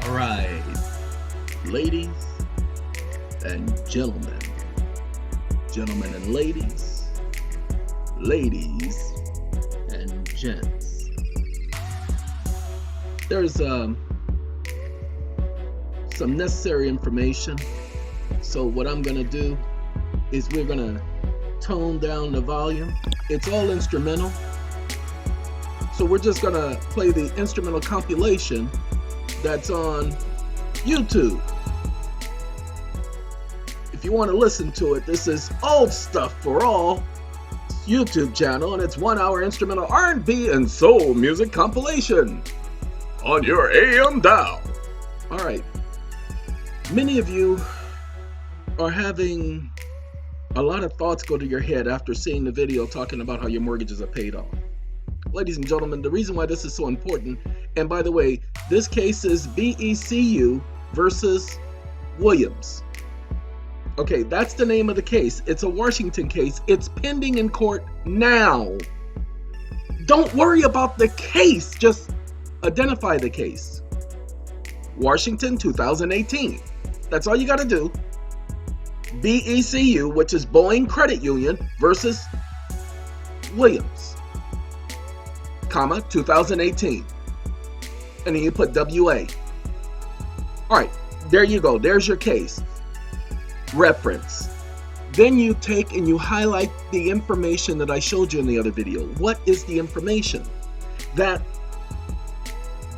All right, ladies and gentlemen, gentlemen and ladies, ladies and gents. There's some necessary information. So what I'm gonna do is we're gonna tone down the volume. It's all instrumental. So we're just gonna play the instrumental compilation that's on YouTube. If you want to listen to it, this is Old Stuff for All YouTube channel, and it's 1 hour instrumental R&B and soul music compilation on your AM dial. All right, many of you are having a lot of thoughts go to your head after seeing the video talking about how your mortgages are paid off. Ladies and gentlemen, the reason why this is so important, and by the way, this case is BECU versus Williams. Okay, that's the name of the case. It's a Washington case. It's pending in court now. Don't worry about the case, just identify the case. Washington 2018. That's all you got to do. BECU, which is Boeing Credit Union versus Williams, comma, 2018. And then you put WA. All right, there you go. There's your case. Reference. Then you take and you highlight the information that I showed you in the other video. What is the information? That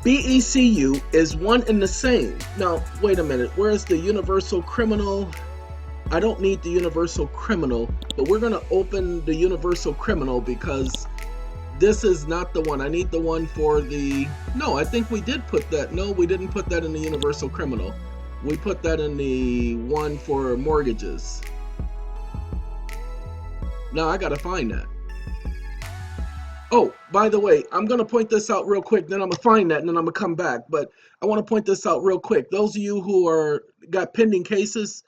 BECU is one and the same. Now, wait a minute. Where's the universal criminal? I don't need the universal criminal, but we're going to open the universal criminal because this is not the one. I need the one for the... No, I think we did put that. No, we didn't put that in the universal criminal. We put that in the one for mortgages. Now I got to find that. Oh, by the way, I'm going to point this out real quick. Then I'm going to find that and then I'm going to come back. But I want to point this out real quick. Those of you who got pending cases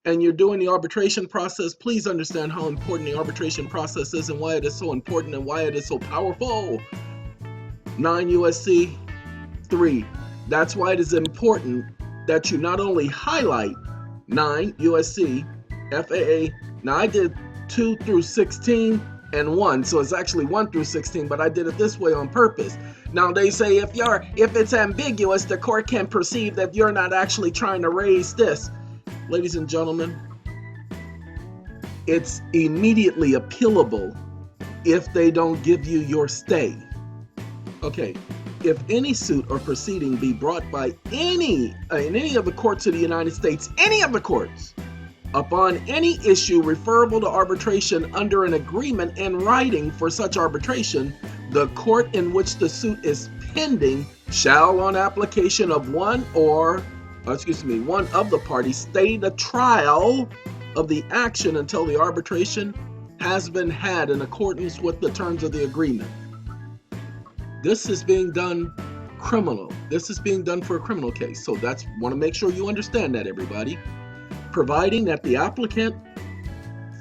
and you're doing the arbitration process, please understand how important the arbitration process is and why it is so important and why it is so powerful. 9 U.S.C. 3. That's why it is important that you not only highlight 9 U.S.C. FAA. Now I did 2 through 16 and 1, so it's actually 1 through 16, but I did it this way on purpose. Now they say if it's ambiguous, the court can perceive that you're not actually trying to raise this. Ladies and gentlemen, it's immediately appealable if they don't give you your stay. Okay, if any suit or proceeding be brought by in any of the courts of the United States, any of the courts, upon any issue referable to arbitration under an agreement in writing for such arbitration, the court in which the suit is pending shall, on application of one of the parties, stay the trial of the action until the arbitration has been had in accordance with the terms of the agreement. This is being done criminal. This is being done for a criminal case. So want to make sure you understand that, everybody. Providing that the applicant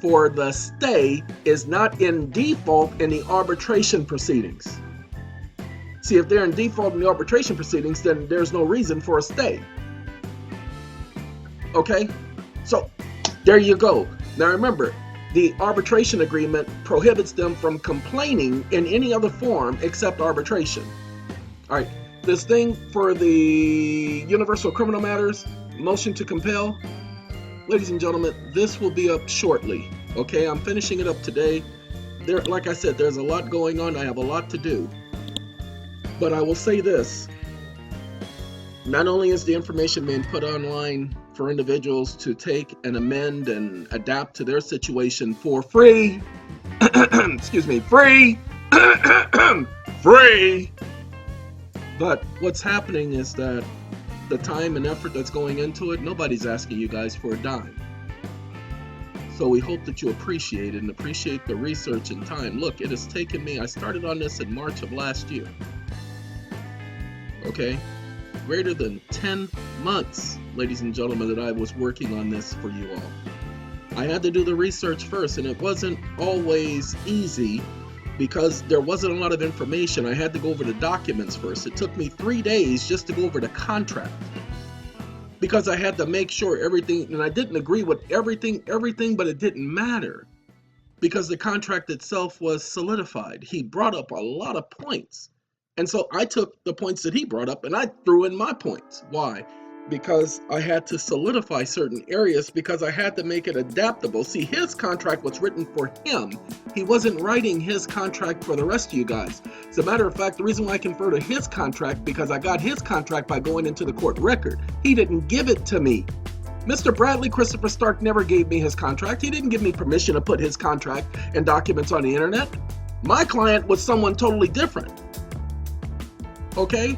for the stay is not in default in the arbitration proceedings. See, if they're in default in the arbitration proceedings, then there's no reason for a stay. Okay, so there you go. Now remember, the arbitration agreement prohibits them from complaining in any other form except arbitration. All right, this thing for the universal criminal matters, motion to compel, ladies and gentlemen, this will be up shortly. Okay, I'm finishing it up today. Like I said, there's a lot going on. I have a lot to do. But I will say this. Not only is the information being put online for individuals to take and amend and adapt to their situation for free, excuse me, free, free, but what's happening is that the time and effort that's going into it, nobody's asking you guys for a dime. So we hope that you appreciate it and appreciate the research and time. Look, it has taken me, I started on this in March of last year. Okay? Greater than 10 months, ladies and gentlemen, that I was working on this for you all. I had to do the research first, and it wasn't always easy because there wasn't a lot of information. I had to go over the documents first. It took me 3 days just to go over the contract. because I had to make sure everything, and I didn't agree with everything, but it didn't matter because the contract itself was solidified. He brought up a lot of points. And so I took the points that he brought up and I threw in my points. Why? Because I had to solidify certain areas, because I had to make it adaptable. See, his contract was written for him. He wasn't writing his contract for the rest of you guys. As a matter of fact, the reason why I confer to his contract, because I got his contract by going into the court record. He didn't give it to me. Mr. Bradley Christopher Stark never gave me his contract. He didn't give me permission to put his contract and documents on the internet. My client was someone totally different. Okay?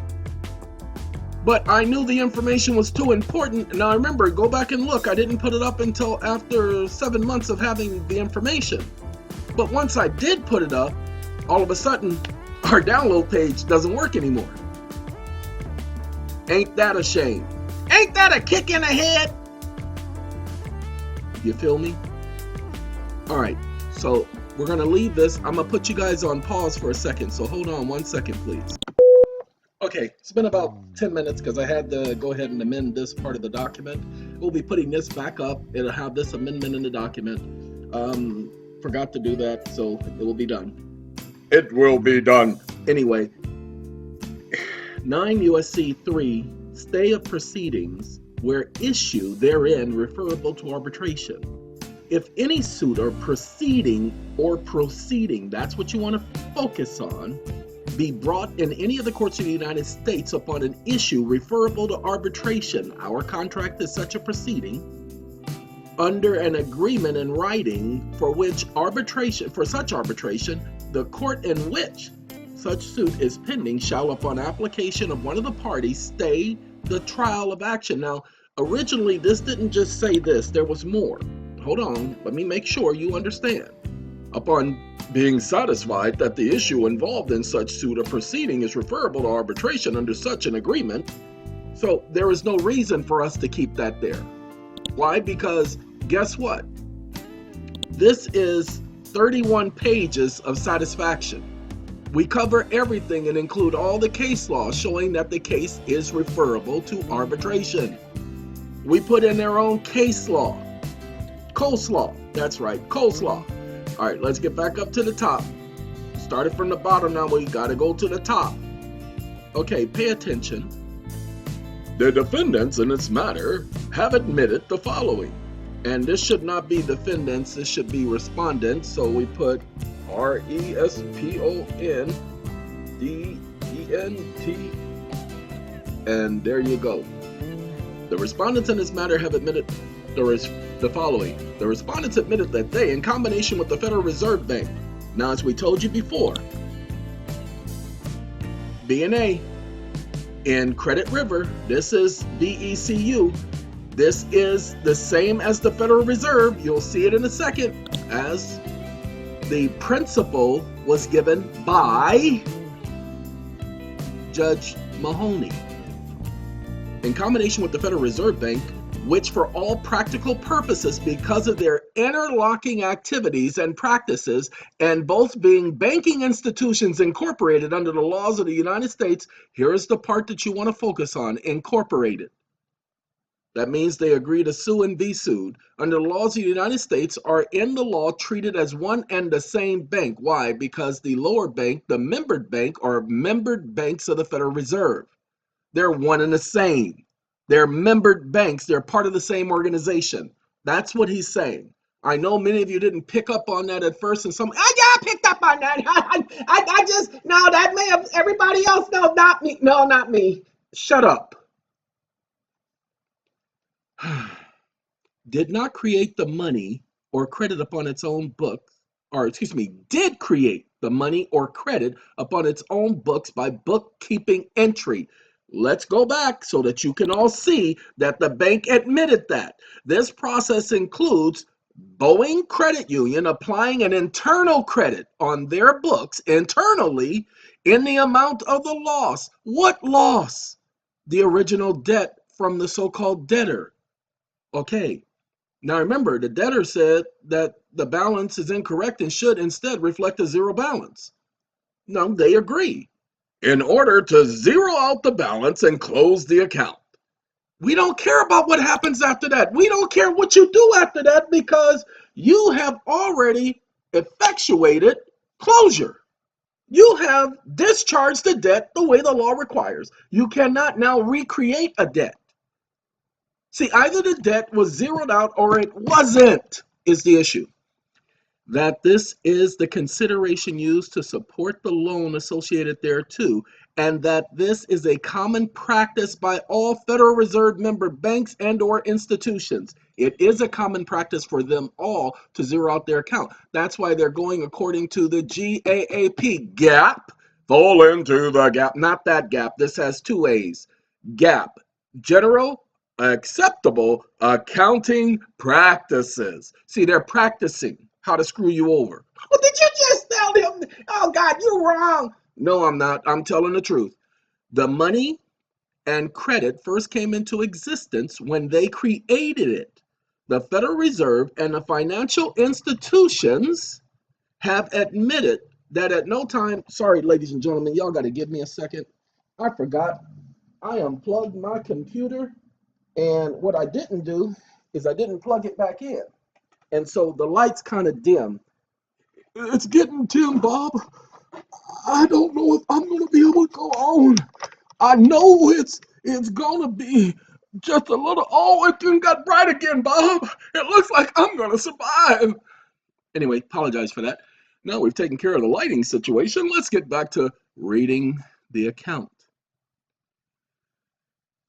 But I knew the information was too important. Now remember, go back and look. I didn't put it up until after 7 months of having the information. But once I did put it up, all of a sudden, our download page doesn't work anymore. Ain't that a shame? Ain't that a kick in the head? You feel me? All right, so we're gonna leave this. I'm gonna put you guys on pause for a second, so hold on 1 second, please. Okay, it's been about 10 minutes because I had to go ahead and amend this part of the document. We'll be putting this back up. It'll have this amendment in the document. Forgot to do that, so it will be done. It will be done. Anyway, 9 U.S.C. 3, stay of proceedings where issue therein referable to arbitration. If any suit or proceeding, that's what you want to focus on, be brought in any of the courts of the United States upon an issue referable to arbitration, our contract is such a proceeding, under an agreement in writing for such arbitration, the court in which such suit is pending shall, upon application of one of the parties, stay the trial of action. Now, originally, this didn't just say this, there was more. Hold on, let me make sure you understand. Upon being satisfied that the issue involved in such suit or proceeding is referable to arbitration under such an agreement. So there is no reason for us to keep that there. Why? Because guess what? This is 31 pages of satisfaction. We cover everything and include all the case law showing that the case is referable to arbitration. We put in their own case law. Coleslaw, that's right, coleslaw. All right, let's get back up to the top. Started from the bottom, now we gotta go to the top. Okay, pay attention. The defendants in this matter have admitted the following. And this should not be defendants, this should be respondents. So we put RESPONDENT, and there you go. The respondents in this matter have admitted the following. The respondents admitted that they, in combination with the Federal Reserve Bank, now as we told you before, BNA, in Credit River, this is BECU, this is the same as the Federal Reserve, you'll see it in a second, as the principle was given by Judge Mahoney. In combination with the Federal Reserve Bank, which for all practical purposes, because of their interlocking activities and practices, and both being banking institutions incorporated under the laws of the United States, here is the part that you want to focus on, incorporated. That means they agree to sue and be sued. Under the laws of the United States are in the law treated as one and the same bank. Why? Because the lower bank, the membered bank, are membered banks of the Federal Reserve. They're one and the same. They're membered banks. They're part of the same organization. That's what he's saying. I know many of you didn't pick up on that at first, and yeah, I picked up on that. No, that may have everybody else. No, not me. No, not me. Shut up. Did not create the money or credit upon its own books, did create the money or credit upon its own books by bookkeeping entry. Let's go back so that you can all see that the bank admitted that. This process includes Boeing Credit Union applying an internal credit on their books internally in the amount of the loss. What loss? The original debt from the so-called debtor. Okay, now remember, the debtor said that the balance is incorrect and should instead reflect a zero balance. No, they agree. In order to zero out the balance and close the account. We don't care about what happens after that. We don't care what you do after that because you have already effectuated closure. You have discharged the debt the way the law requires. You cannot now recreate a debt. See, either the debt was zeroed out or it wasn't, is the issue. That this is the consideration used to support the loan associated thereto, and that this is a common practice by all Federal Reserve member banks and or institutions. It is a common practice for them all to zero out their account. That's why they're going according to the GAAP, gap, fall into the gap, not that gap. This has two A's. GAAP, general acceptable accounting practices. See, they're practicing how to screw you over. Oh, did you just tell him? Oh, God, you're wrong. No, I'm not. I'm telling the truth. The money and credit first came into existence when they created it. The Federal Reserve and the financial institutions have admitted that at no time, sorry, ladies and gentlemen, y'all got to give me a second. I forgot. I unplugged my computer, and what I didn't do is I didn't plug it back in. And so the light's kind of dim. It's getting dim, Bob. I don't know if I'm going to be able to go on. I know it's going to be just a little. Oh, it done got bright again, Bob. It looks like I'm going to survive. Anyway, apologize for that. Now we've taken care of the lighting situation. Let's get back to reading the account.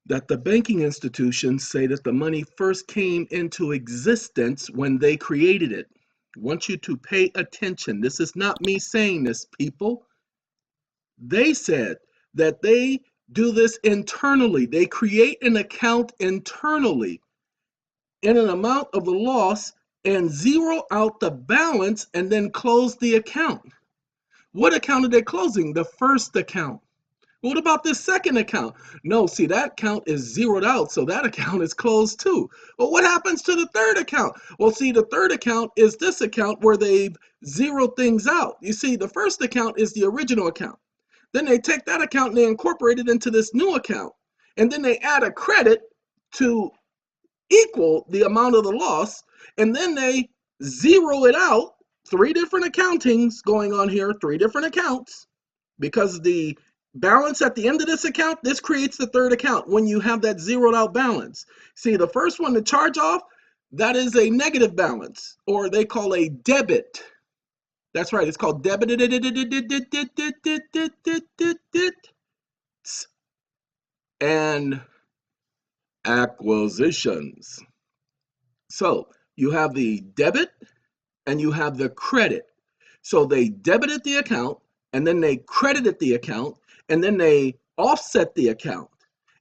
That the banking institutions say that the money first came into existence when they created it. I want you to pay attention. This is not me saying this, people. They said that they do this internally. They create an account internally in an amount of the loss and zero out the balance and then close the account. What account are they closing? The first account. What about this second account? No, see, that account is zeroed out, so that account is closed too. Well, what happens to the third account? Well, see, the third account is this account where they've zeroed things out. You see, the first account is the original account. Then they take that account and they incorporate it into this new account. And then they add a credit to equal the amount of the loss. And then they zero it out. Three different accountings going on here, three different accounts. Because the balance at the end of this account, this creates the third account when you have that zeroed out balance. See, the first one, the charge off, that is a negative balance, or they call a debit. That's right, it's called debit and acquisitions. So you have the debit and you have the credit. So they debited the account, and then they credited the account, and then they offset the account.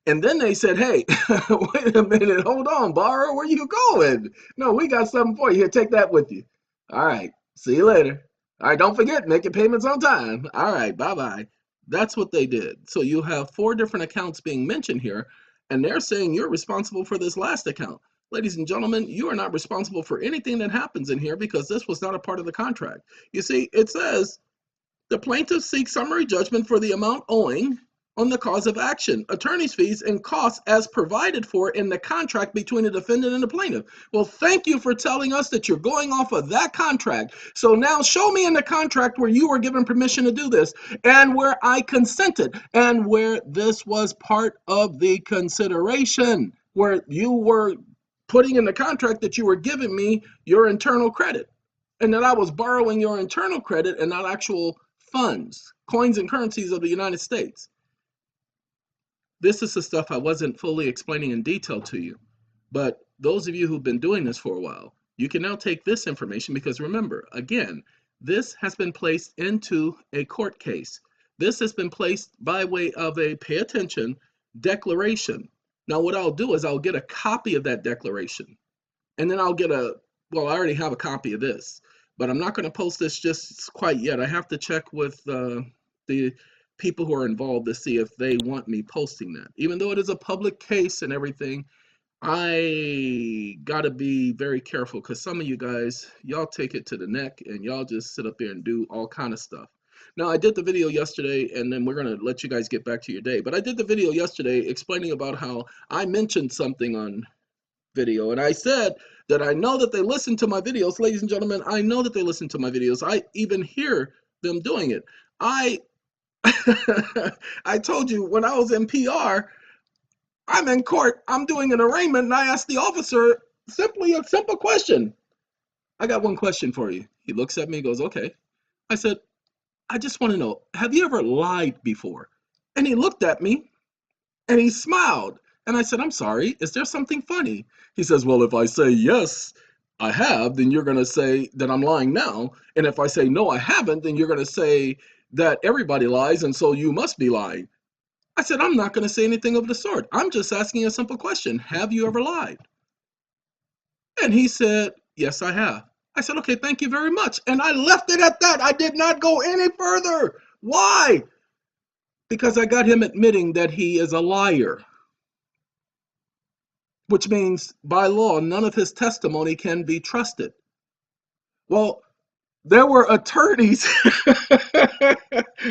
And then they said, hey, wait a minute, hold on, borrower, where you going? No, we got something for you. Here, take that with you. All right, see you later. All right, don't forget, make your payments on time. All right, bye-bye. That's what they did. So you have four different accounts being mentioned here, and they're saying you're responsible for this last account. Ladies and gentlemen, you are not responsible for anything that happens in here because this was not a part of the contract. You see, it says, the plaintiff seeks summary judgment for the amount owing on the cause of action, attorney's fees, and costs as provided for in the contract between the defendant and the plaintiff. Well, thank you for telling us that you're going off of that contract. So now show me in the contract where you were given permission to do this and where I consented and where this was part of the consideration, where you were putting in the contract that you were giving me your internal credit and that I was borrowing your internal credit and not actual funds, coins and currencies of the United States. This is the stuff I wasn't fully explaining in detail to you. But those of you who've been doing this for a while, you can now take this information because remember, again, this has been placed into a court case. This has been placed by way of a, pay attention, declaration. Now what I'll do is I'll get a copy of that declaration. And then I'll get well, I already have a copy of this. But I'm not going to post this just quite yet. I have to check with the people who are involved to see if they want me posting that. Even though it is a public case and everything, I gotta be very careful because some of you guys, y'all take it to the neck and y'all just sit up there and do all kind of stuff. Now, I did the video yesterday, and then we're going to let you guys get back to your day. But I did the video yesterday explaining about how I mentioned something on video, and I said that I know that they listen to my videos. Ladies and gentlemen, I know that they listen to my videos. I even hear them doing it. I I told you when I was in PR, I'm in court, I'm doing an arraignment, and I asked the officer simply a simple question. I got one question for you. He looks at me, goes, okay. I said, I just want to know, have you ever lied before? And he looked at me and he smiled. And I said, I'm sorry, is there something funny? He says, well, if I say yes, I have, then you're going to say that I'm lying now. And if I say no, I haven't, then you're going to say that everybody lies and so you must be lying. I said, I'm not going to say anything of the sort. I'm just asking a simple question. Have you ever lied? And he said, yes, I have. I said, okay, thank you very much. And I left it at that. I did not go any further. Why? Because I got him admitting that he is a liar, which means by law, none of his testimony can be trusted. Well, there were attorneys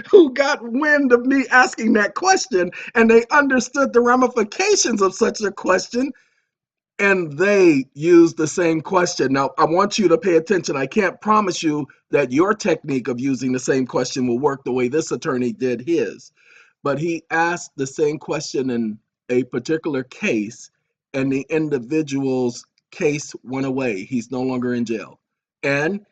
who got wind of me asking that question, and they understood the ramifications of such a question, and they used the same question. Now, I want you to pay attention. I can't promise you that your technique of using the same question will work the way this attorney did his, but he asked the same question in a particular case, and the individual's case went away. He's no longer in jail. And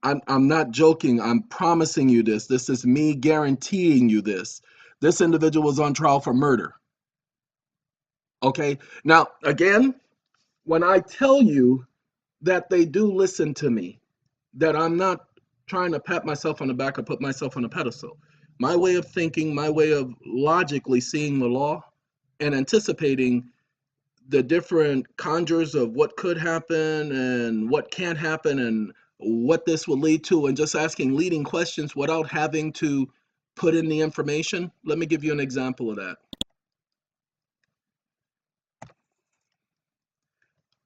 I'm not joking. I'm promising you this. This is me guaranteeing you this. This individual was on trial for murder. Okay. Now, again, when I tell you that they do listen to me, that I'm not trying to pat myself on the back or put myself on a pedestal. My way of thinking, my way of logically seeing the law and anticipating the different conjures of what could happen and what can't happen and what this will lead to, and just asking leading questions without having to put in the information. Let me give you an example of that.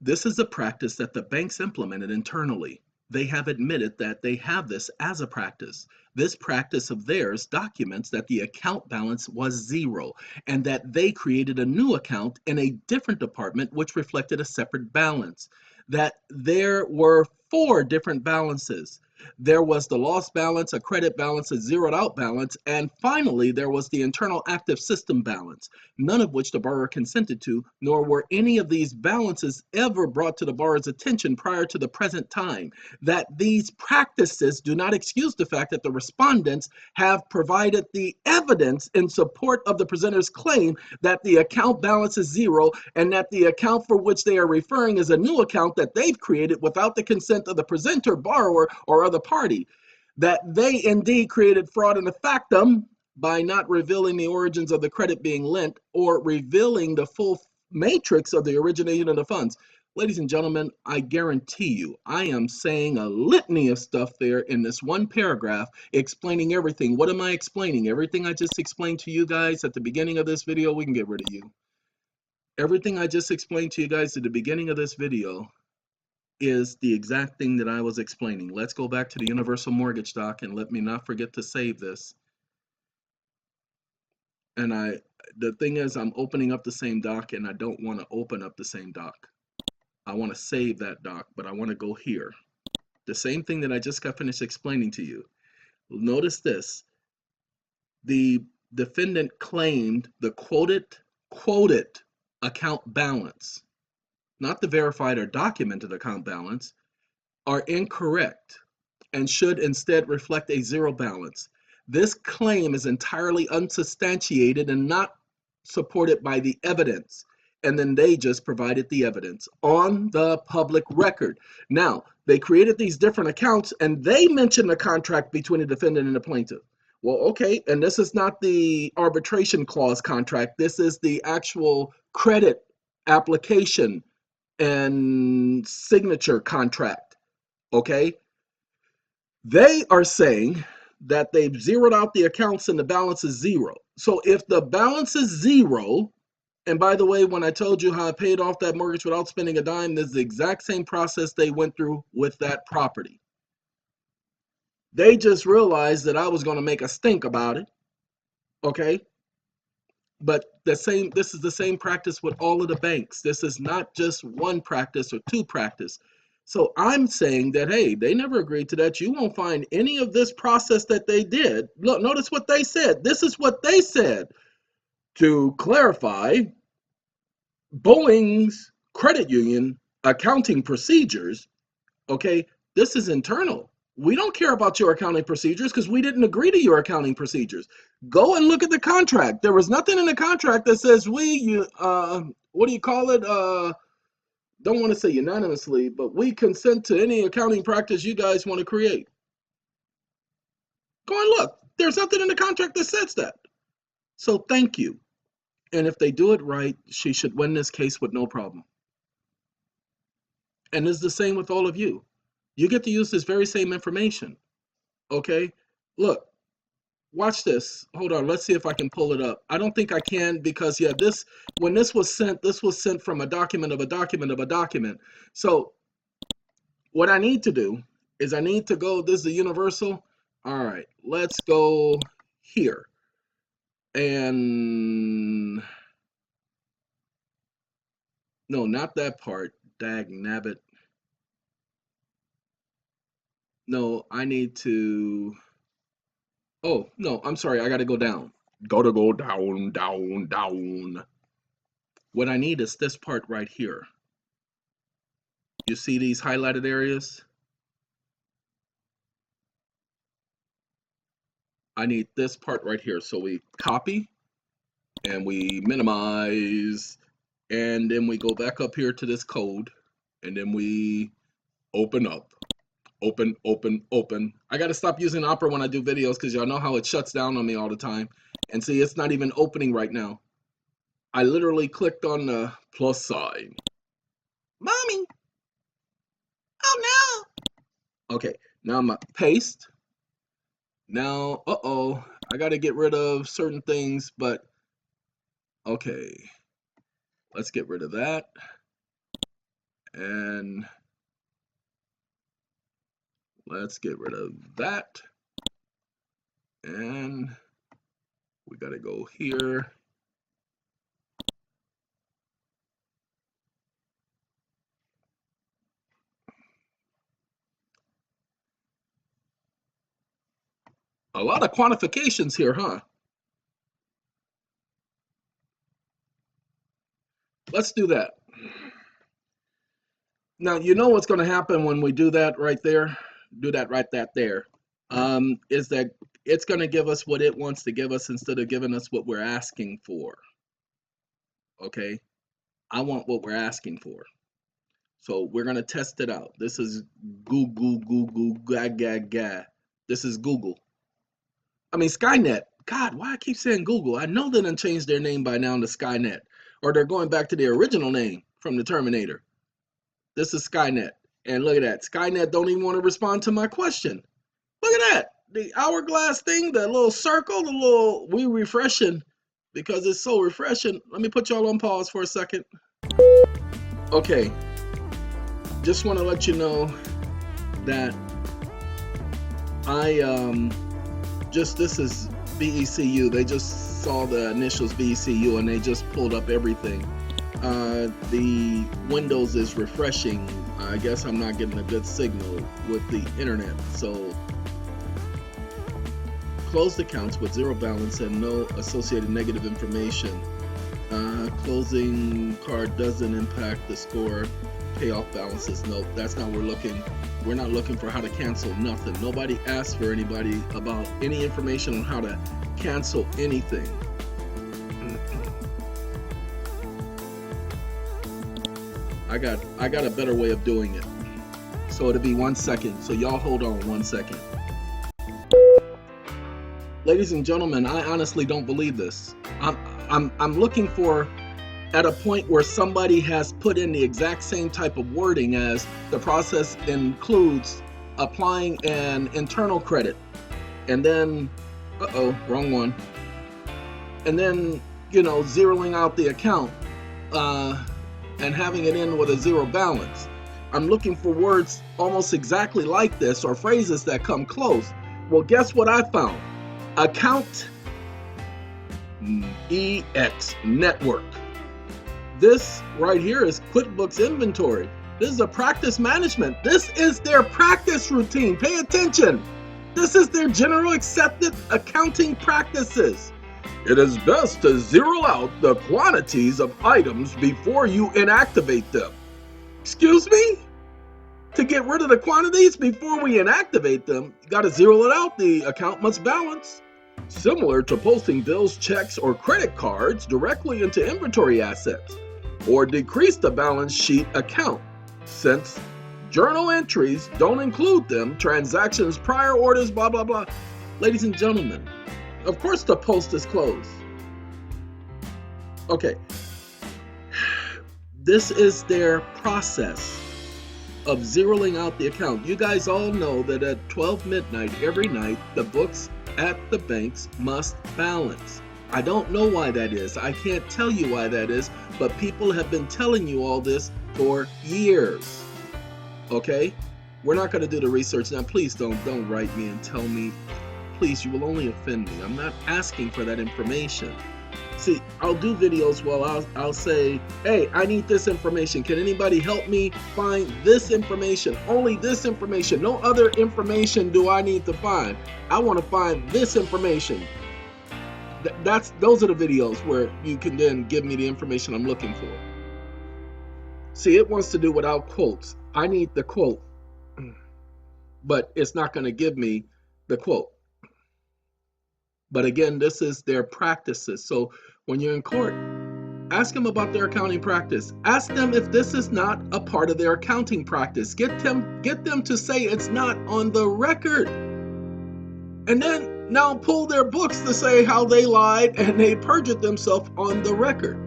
This is a practice that the banks implemented internally. They have admitted that they have this as a practice. This practice of theirs documents that the account balance was zero and that they created a new account in a different department which reflected a separate balance. That there were 4 different balances. There was the lost balance, a credit balance, a zeroed out balance, and finally there was the internal active system balance, none of which the borrower consented to, nor were any of these balances ever brought to the borrower's attention prior to the present time. That these practices do not excuse the fact that the respondents have provided the evidence in support of the presenter's claim that the account balance is zero and that the account for which they are referring is a new account that they've created without the consent of the presenter, borrower, or other party. That they indeed created fraud in the factum by not revealing the origins of the credit being lent or revealing the full matrix of the origination of the funds. Ladies and gentlemen, I guarantee you, I am saying a litany of stuff there in this one paragraph, explaining everything. What am I explaining? Everything I just explained to you guys at the beginning of this video. We can get rid of you. Everything I just explained to you guys at the beginning of this video is the exact thing that I was explaining. Let's go back to the universal mortgage doc, and let me not forget to save this. And the thing is, I'm opening up the same doc, and I don't want to open up the same doc. I want to save that doc, but I want to go here. The same thing that I just got finished explaining to you. Notice this. The defendant claimed the quoted account balance, not the verified or documented account balance, are incorrect and should instead reflect a zero balance. This claim is entirely unsubstantiated and not supported by the evidence. And then they just provided the evidence on the public record. Now, they created these different accounts and they mentioned a contract between the defendant and the plaintiff. Well, okay, and this is not the arbitration clause contract. This is the actual credit application and signature contract. Okay, they are saying that they've zeroed out the accounts and the balance is zero. So if the balance is zero, and by the way, when I told you how I paid off that mortgage without spending a dime, this is the exact same process they went through with that property. They just realized that I was going to make a stink about it. Okay. But this is the same practice with all of the banks. This is not just one practice or two practice. So I'm saying that, hey, they never agreed to that. You won't find any of this process that they did. Look, notice what they said. This is what they said. To clarify, Boeing's credit union accounting procedures, okay, this is internal. We don't care about your accounting procedures because we didn't agree to your accounting procedures. Go and look at the contract. There was nothing in the contract that says what do you call it? Don't want to say unanimously, but we consent to any accounting practice you guys want to create. Go and look. There's nothing in the contract that says that. So thank you. And if they do it right, she should win this case with no problem. And it's the same with all of you. You get to use this very same information. Okay? Look, watch this. Hold on. Let's see if I can pull it up. I don't think I can because, yeah, when this was sent from a document of a document of a document. So what I need to do is I need to go, this is the universal. All right, let's go here. And no, not that part. Dag nabbit. No, I need to. Oh, no, I'm sorry. I got to go down. Gotta go down, down, down. What I need is this part right here. You see these highlighted areas? I need this part right here. So we copy and we minimize. And then we go back up here to this code. And then we open up. Open, open, open. I got to stop using Opera when I do videos because y'all know how it shuts down on me all the time. And see, it's not even opening right now. I literally clicked on the plus sign. Mommy. Oh, no. Okay, now I'm going to paste. Now, I got to get rid of certain things, but okay. Let's get rid of that. And let's get rid of that. And we got to go here. A lot of quantifications here, huh? Let's do that. Now, you know what's going to happen when we do that right there? Do that right there. Is that it's going to give us what it wants to give us instead of giving us what we're asking for. Okay? I want what we're asking for. So we're going to test it out. This is Google, ga. This is Google. I mean, Skynet. God, why I keep saying Google? I know they done changed their name by now to Skynet. Or they're going back to their original name from the Terminator. This is Skynet. And look at that. Skynet don't even want to respond to my question. Look at that. The hourglass thing, the little circle, the little, we refreshing because it's so refreshing. Let me put y'all on pause for a second. Okay. Just want to let you know that this is BECU. They just saw the initials BECU and they just pulled up everything. The Windows is refreshing. I guess I'm not getting a good signal with the internet. So closed accounts with zero balance and no associated negative information. Closing card doesn't impact the score. Payoff balances. Nope, that's not what we're looking. We're not looking for how to cancel nothing. Nobody asked for anybody about any information on how to cancel anything. I got a better way of doing it. So it'll be 1 second. So y'all hold on 1 second. Ladies and gentlemen, I honestly don't believe this. I'm looking for at a point where somebody has put in the exact same type of wording as the process includes applying an internal credit and then wrong one, and then zeroing out the account and having it in with a zero balance. I'm looking for words almost exactly like this or phrases that come close. Well, guess what I found? Account EX Network. This right here is QuickBooks Inventory. This is a practice management. This is their practice routine. Pay attention. This is their general accepted accounting practices. It is best to zero out the quantities of items before you inactivate them. Excuse me? To get rid of the quantities before we inactivate them, you got to zero it out. The account must balance. Similar to posting bills, checks, or credit cards directly into inventory assets, or decrease the balance sheet account. Since journal entries don't include them, transactions, prior orders, blah, blah, blah. Ladies and gentlemen, of course the post is closed. Okay. This is their process of zeroing out the account. You guys all know that at 12 midnight every night, the books at the banks must balance. I don't know why that is. I can't tell you why that is, but people have been telling you all this for years. Okay? We're not going to do the research now. Please don't write me and tell me. Please, you will only offend me. I'm not asking for that information. See, I'll do videos where I'll say, hey, I need this information. Can anybody help me find this information? Only this information. No other information do I need to find. I want to find this information. Those are the videos where you can then give me the information I'm looking for. See, it wants to do without quotes. I need the quote, but it's not going to give me the quote. But again, this is their practices. So when you're in court, ask them about their accounting practice. Ask them if this is not a part of their accounting practice. Get them to say it's not on the record. And then now pull their books to say how they lied and they perjured themselves on the record.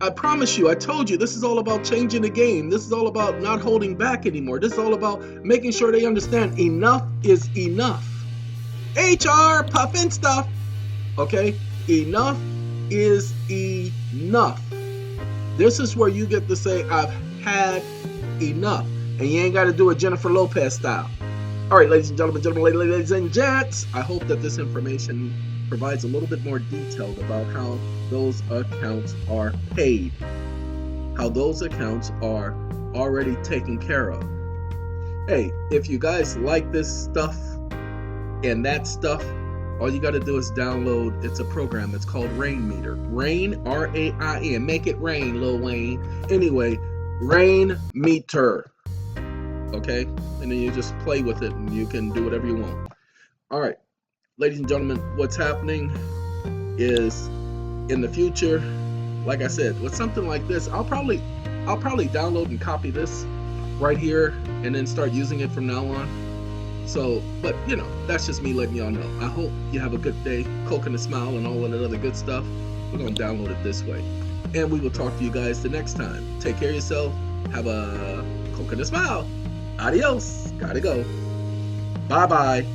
I promise you, I told you, this is all about changing the game. This is all about not holding back anymore. This is all about making sure they understand enough is enough. HR puffin stuff. Okay? Enough is enough. This is where you get to say, I've had enough. And you ain't got to do it Jennifer Lopez style. All right, ladies and gentlemen, ladies and gents, I hope that this information provides a little bit more detailed about how those accounts are paid, how those accounts are already taken care of. Hey, if you guys like this stuff and that stuff, all you got to do is download, it's a program, it's called Rain Meter. Rain, R-A-I-N, make it rain, Lil Wayne. Anyway, Rain Meter. Okay, and then you just play with it and you can do whatever you want. All right, ladies and gentlemen, what's happening is in the future, like I said, with something like this, I'll probably download and copy this right here and then start using it from now on. So, but you know, that's just me letting y'all know. I hope you have a good day, Coke and a smile and all of that other good stuff. We're gonna download it this way, and we will talk to you guys the next time. Take care of yourself. Have a Coke and a smile. Adios. Gotta go. Bye-bye.